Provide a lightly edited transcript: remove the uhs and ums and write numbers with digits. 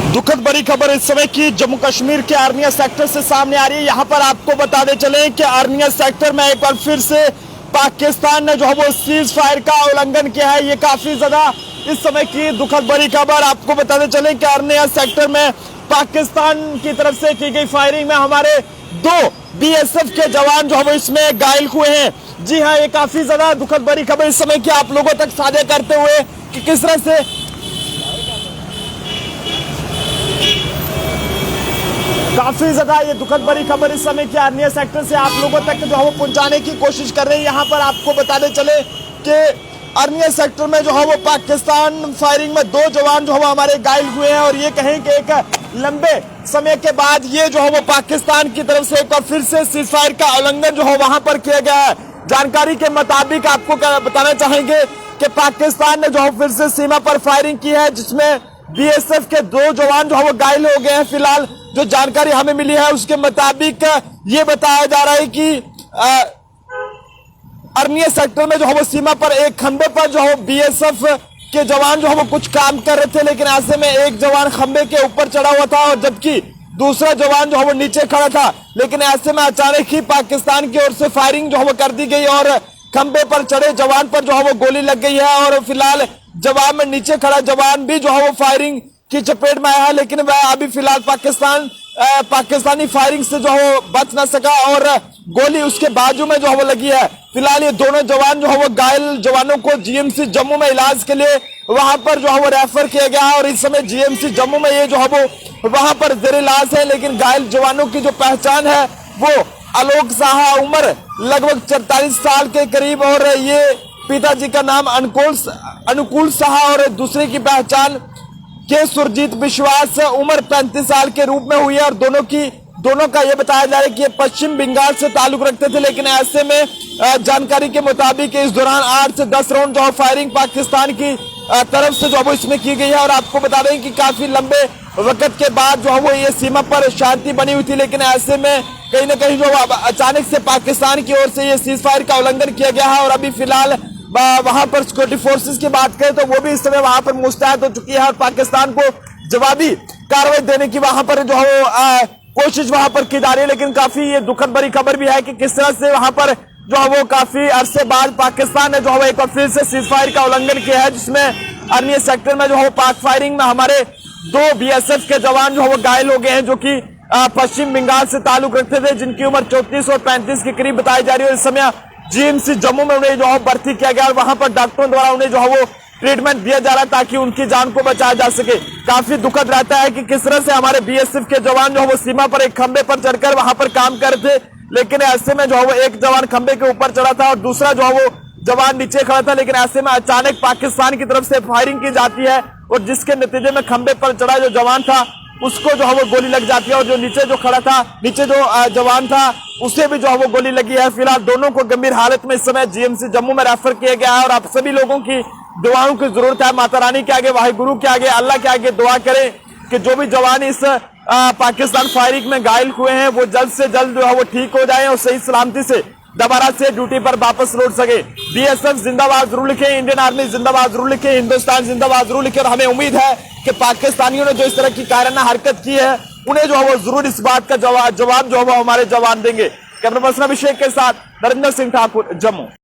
दुखद बड़ी खबर इस समय की जम्मू कश्मीर के आर्निया सेक्टर से सामने आ रही है। यहाँ पर आपको बताते चले कि आर्निया सेक्टर में एक बार फिर से पाकिस्तान ने जो है वो सीज फायर का उल्लंघन किया है। ये काफी ज्यादा इस समय की दुखद बड़ी खबर आपको बताते चले कि आर्निया सेक्टर में पाकिस्तान की तरफ से की गई फायरिंग में हमारे 2 बीएसएफ के जवान जो है वो इसमें घायल हुए हैं। जी हाँ, ये काफी ज्यादा दुखद बड़ी खबर इस समय की आप लोगों तक साझा करते हुए कि किस तरह से काफी ज्यादा ये दुखद बड़ी खबर इस समय की आर्निया सेक्टर से आप लोगों तक जो है वो पहुंचाने की कोशिश कर रहे हैं। यहाँ पर आपको बताते चले कि आर्निया सेक्टर में जो है वो पाकिस्तान फायरिंग में 2 जवान जो है वो हमारे घायल हुए हैं और ये कहें कि एक लंबे समय के बाद ये जो है वो पाकिस्तान की तरफ से एक बार फिर से सीज फायर का उल्लंघन जो है वहां पर किया गया है। जानकारी के मुताबिक आपको बताना चाहेंगे कि पाकिस्तान ने जो है फिर से सीमा पर फायरिंग की है, जिसमें बीएसएफ के 2 जवान जो है वो घायल हो गए हैं। फिलहाल जो जानकारी हमें मिली है उसके मुताबिक ये बताया जा रहा है कि आर्निया सेक्टर में जो है वो सीमा पर एक खंबे पर जो है बीएसएफ के जवान जो है वो कुछ काम कर रहे थे, लेकिन ऐसे में एक जवान खंबे के ऊपर चढ़ा हुआ था और जबकि दूसरा जवान जो है वो नीचे खड़ा था। लेकिन ऐसे में अचानक ही पाकिस्तान की ओर से फायरिंग जो है वो कर दी गई और खंबे पर चढ़े जवान पर जो है वो गोली लग गई है और फिलहाल जवाब में नीचे खड़ा जवान भी जो है वो फायरिंग की चपेट में आया है, लेकिन वह अभी फिलहाल पाकिस्तानी फायरिंग से जो है वो बच ना सका और गोली उसके बाजू में जो है वो लगी है। फिलहाल ये दोनों जवान जो है वो घायल जवानों को जीएमसी जम्मू में इलाज के लिए वहां पर जो है वो रेफर किया गया है और इस समय जीएमसी जम्मू में ये जो है वो वहां पर जेर इलाज है। लेकिन घायल जवानों की जो पहचान है वो आलोक साहा, उम्र लगभग 44 साल के करीब और ये पिताजी का नाम अनुकूल साहा और दूसरे की पहचान के सुरजीत विश्वास, उम्र 35 साल के रूप में हुई है और दोनों का ये बताया जा रहा है कि ये पश्चिम बंगाल से ताल्लुक रखते थे। लेकिन ऐसे में जानकारी के मुताबिक इस दौरान 8 से 10 राउंड जो है फायरिंग पाकिस्तान की तरफ से जो है इसमें की गई है और आपको बता दें कि काफी लंबे वक्त के बाद जो है वो ये सीमा पर शांति बनी हुई थी, लेकिन ऐसे में कहीं ना कहीं जो अचानक से पाकिस्तान की ओर से ये सीज फायर का उल्लंघन किया गया है और अभी फिलहाल वहां पर सिक्योरिटी फोर्सेस की बात करें तो वो भी इस समय वहां पर मुस्तैद हो चुकी है और पाकिस्तान को जवाबी कार्रवाई देने की वहां पर जो है कोशिश वहां पर की जा रही है। लेकिन काफी ये दुखद बड़ी खबर भी है कि किस तरह से वहां पर जो है वो काफी अरसे बाद पाकिस्तान ने जो है एक बार फिर से सीज फायर का उल्लंघन किया है, जिसमें आर्निया सेक्टर में जो है पाक फायरिंग में हमारे 2 बीएसएफ के जवान जो है वो घायल हो गए हैं, जो कि पश्चिम बंगाल से ताल्लुक रखते थे, जिनकी उम्र 34 और 35 के करीब बताई जा रही है। इस समय जीएमसी जम्मू में उन्हें जो है भर्ती किया गया और वहां पर डॉक्टरों द्वारा उन्हें जो है वो ट्रीटमेंट दिया जा रहा है ताकि उनकी जान को बचाया जा सके। काफी दुखद रहता है कि किस तरह से हमारे बीएसएफ के जवान जो है वो सीमा पर एक खंबे पर चढ़कर वहां पर काम कर रहे थे, लेकिन ऐसे में जो है वो एक जवान खंबे के ऊपर चढ़ा था और दूसरा जो है वो जवान नीचे खड़ा था। लेकिन ऐसे में अचानक पाकिस्तान की तरफ से फायरिंग की जाती है और जिसके नतीजे में खंबे पर चढ़ा जो जवान था उसको जो है वो गोली लग जाती है और जो नीचे जो खड़ा था, नीचे जो जवान था उसे भी जो है वो गोली लगी है। फिलहाल दोनों को गंभीर हालत में इस समय जीएमसी जम्मू में रेफर किया गया है और आप सभी लोगों की दुआओं की जरूरत है। माता रानी के आगे, वाहिगुरु के आगे, अल्लाह के आगे दुआ करें कि जो भी जवान इस पाकिस्तान फायरिंग में घायल हुए हैं वो जल्द से जल्द जो है वो ठीक हो जाए और सही सलामती से दोबारा से ड्यूटी पर वापस लौट सके। बीएसएफ जिंदाबाद जरूर लिखे, इंडियन आर्मी जिंदाबाद जरूर लिखे, हिंदुस्तान जिंदाबाद जरूर लिखे और हमें उम्मीद है कि पाकिस्तानियों ने जो इस तरह की कायराना हरकत की है उन्हें जो है वो जरूर इस बात का जवाब जो है वो हमारे जवान देंगे। कैमरा पर्सन अभिषेक के साथ नरेंद्र सिंह ठाकुर, जम्मू।